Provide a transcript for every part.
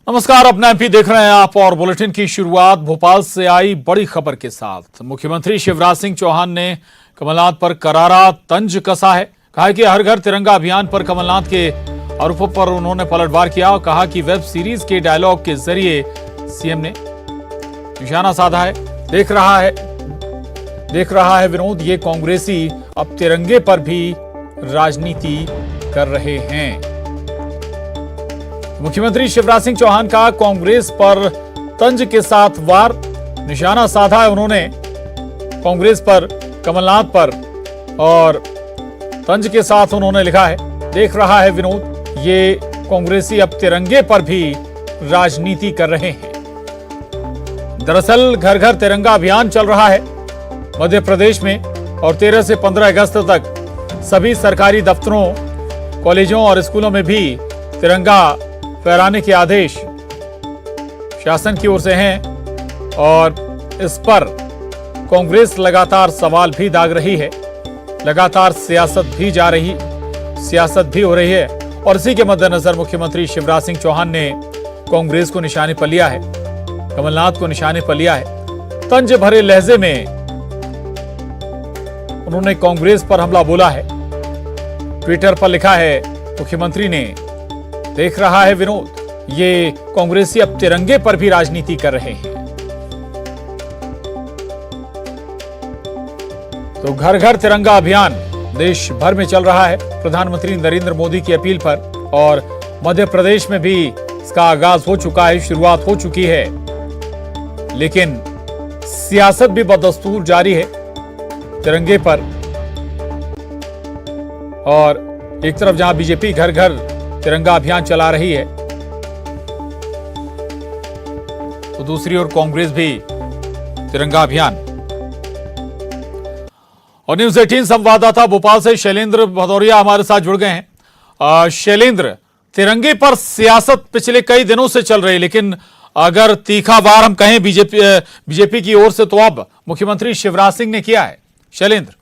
नमस्कार, अपना एमपी देख रहे हैं आप और बुलेटिन की शुरुआत भोपाल से आई बड़ी खबर के साथ। मुख्यमंत्री शिवराज सिंह चौहान ने कमलनाथ पर करारा तंज कसा है। कहा कि हर घर तिरंगा अभियान पर कमलनाथ के आरोपों पर उन्होंने पलटवार किया और कहा कि वेब सीरीज के डायलॉग के जरिए सीएम ने निशाना साधा है। देख रहा है विनोद, ये कांग्रेसी अब तिरंगे पर भी राजनीति कर रहे हैं। मुख्यमंत्री शिवराज सिंह चौहान का कांग्रेस पर तंज के साथ वार, निशाना साधा है उन्होंने कांग्रेस पर, कमलनाथ पर, और तंज के साथ उन्होंने लिखा है, देख रहा है विनोद, ये कांग्रेसी अब तिरंगे पर भी राजनीति कर रहे हैं। दरअसल घर घर तिरंगा अभियान चल रहा है मध्य प्रदेश में और 13 से 15 अगस्त तक सभी सरकारी दफ्तरों, कॉलेजों और स्कूलों में भी तिरंगा फहराने के आदेश शासन की ओर से हैं और इस पर कांग्रेस लगातार सवाल भी दाग रही है। लगातार सियासत भी हो रही है और इसी के मद्देनजर मुख्यमंत्री शिवराज सिंह चौहान ने कांग्रेस को निशाने पर लिया है, कमलनाथ को निशाने पर लिया है। तंज भरे लहजे में उन्होंने कांग्रेस पर हमला बोला है। ट्विटर पर लिखा है मुख्यमंत्री ने, देख रहा है विनोद, ये कांग्रेसी अब तिरंगे पर भी राजनीति कर रहे हैं। तो घर घर तिरंगा अभियान देश भर में चल रहा है प्रधानमंत्री नरेंद्र मोदी की अपील पर और मध्य प्रदेश में भी इसका आगाज हो चुका है, शुरुआत हो चुकी है। लेकिन सियासत भी बदस्तूर जारी है तिरंगे पर। और एक तरफ जहां बीजेपी घर घर तिरंगा अभियान चला रही है तो दूसरी ओर कांग्रेस भी तिरंगा अभियान। और न्यूज 18 संवाददाता भोपाल से शैलेंद्र भदौरिया हमारे साथ जुड़ गए हैं। शैलेंद्र, तिरंगे पर सियासत पिछले कई दिनों से चल रही है, लेकिन अगर तीखा वार हम कहें बीजेपी की ओर से तो अब मुख्यमंत्री शिवराज सिंह ने किया है। शैलेंद्र,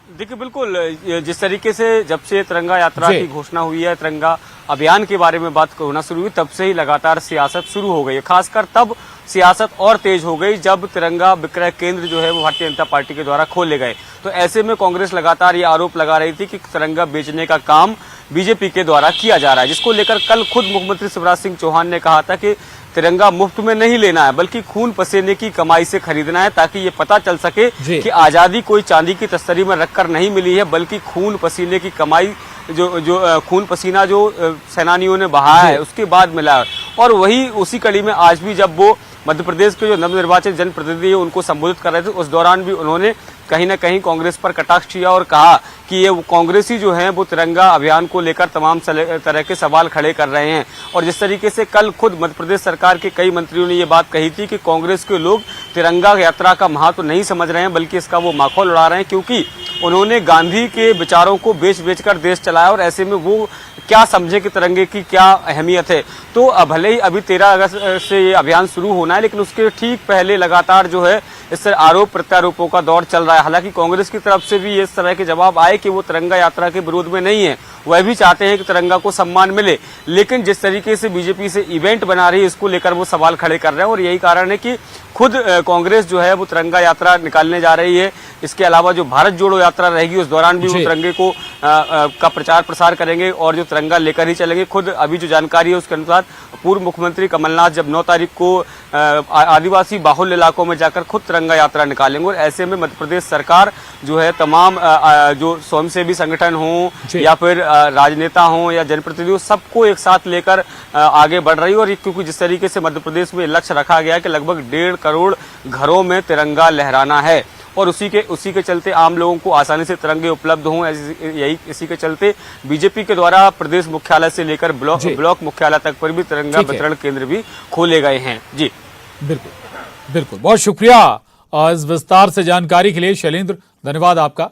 देखिए बिल्कुल, जिस तरीके से जब से तिरंगा यात्रा की घोषणा हुई है, तिरंगा अभियान के बारे में बात होना शुरू हुई, तब से ही लगातार सियासत शुरू हो गई है। खासकर तब सियासत और तेज हो गई जब तिरंगा विक्रय केंद्र जो है वो भारतीय जनता पार्टी के द्वारा खोले गए। तो ऐसे में कांग्रेस लगातार ये आरोप लगा रही थी कि तिरंगा बेचने का काम बीजेपी के द्वारा किया जा रहा है, जिसको लेकर कल खुद मुख्यमंत्री शिवराज सिंह चौहान ने कहा था कि तिरंगा मुफ्त में नहीं लेना है बल्कि खून पसीने की कमाई से खरीदना है, ताकि ये पता चल सके कि आजादी कोई चांदी की तस्तरी में रखकर नहीं मिली है, बल्कि खून पसीने की कमाई जो खून पसीना जो सेनानियों ने बहाया है उसके बाद मिला है। और वही उसी कड़ी में आज भी जब वो मध्य प्रदेश के जो नवनिर्वाचित जनप्रतिनिधि है उनको संबोधित कर रहे थे, उस दौरान भी उन्होंने कहीं ना कहीं कांग्रेस पर कटाक्ष किया और कहा कि ये कांग्रेसी जो हैं वो तिरंगा अभियान को लेकर तमाम तरह के सवाल खड़े कर रहे हैं। और जिस तरीके से कल खुद मध्य प्रदेश सरकार के कई मंत्रियों ने ये बात कही थी कि कांग्रेस के लोग तिरंगा यात्रा का महत्व नहीं समझ रहे हैं बल्कि इसका वो माखौल उड़ा रहे हैं, क्योंकि उन्होंने गांधी के विचारों को बेच कर देश चलाया और ऐसे में वो क्या समझे कि तिरंगे की क्या अहमियत है। तो भले ही अभी 13 अगस्त से ये अभियान शुरू होना है, लेकिन उसके ठीक पहले लगातार जो है इस आरोप प्रत्यारोपों का दौर चल रहा है। हालांकि कांग्रेस की तरफ से भी इस तरह के जवाब आए कि वो तिरंगा यात्रा के विरोध में नहीं है, वह भी चाहते हैं कि तिरंगा को सम्मान मिले, लेकिन जिस तरीके से बीजेपी से इवेंट बना रही है इसको लेकर वो सवाल खड़े कर रहे हैं। और यही कारण है कि खुद कांग्रेस जो है वो तिरंगा यात्रा निकालने जा रही है। इसके अलावा जो भारत जोड़ो यात्रा रहेगी उस दौरान भी वो तिरंगे को का प्रचार प्रसार करेंगे और जो तिरंगा लेकर ही चलेंगे। खुद अभी जो जानकारी है उसके अनुसार पूर्व मुख्यमंत्री कमलनाथ जब 9 तारीख को आदिवासी बाहुल्य इलाकों में जाकर खुद तिरंगा यात्रा निकालेंगे। और ऐसे में मध्य प्रदेश सरकार जो है तमाम जो स्वयंसेवी संगठन हों या फिर राजनेता हों या जनप्रतिनिधि हो, सबको एक साथ लेकर आगे बढ़ रही है। और क्योंकि जिस तरीके से मध्य प्रदेश में लक्ष्य रखा गया है कि लगभग 1.5 करोड़ घरों में तिरंगा लहराना है और उसी के चलते आम लोगों को आसानी से तिरंगे उपलब्ध हों, इसी के चलते बीजेपी के द्वारा प्रदेश मुख्यालय से लेकर ब्लॉक मुख्यालय तक पर भी तिरंगा वितरण केंद्र भी खोले गए हैं। जी बिल्कुल, बहुत शुक्रिया इस विस्तार से जानकारी के लिए शैलेंद्र, धन्यवाद आपका।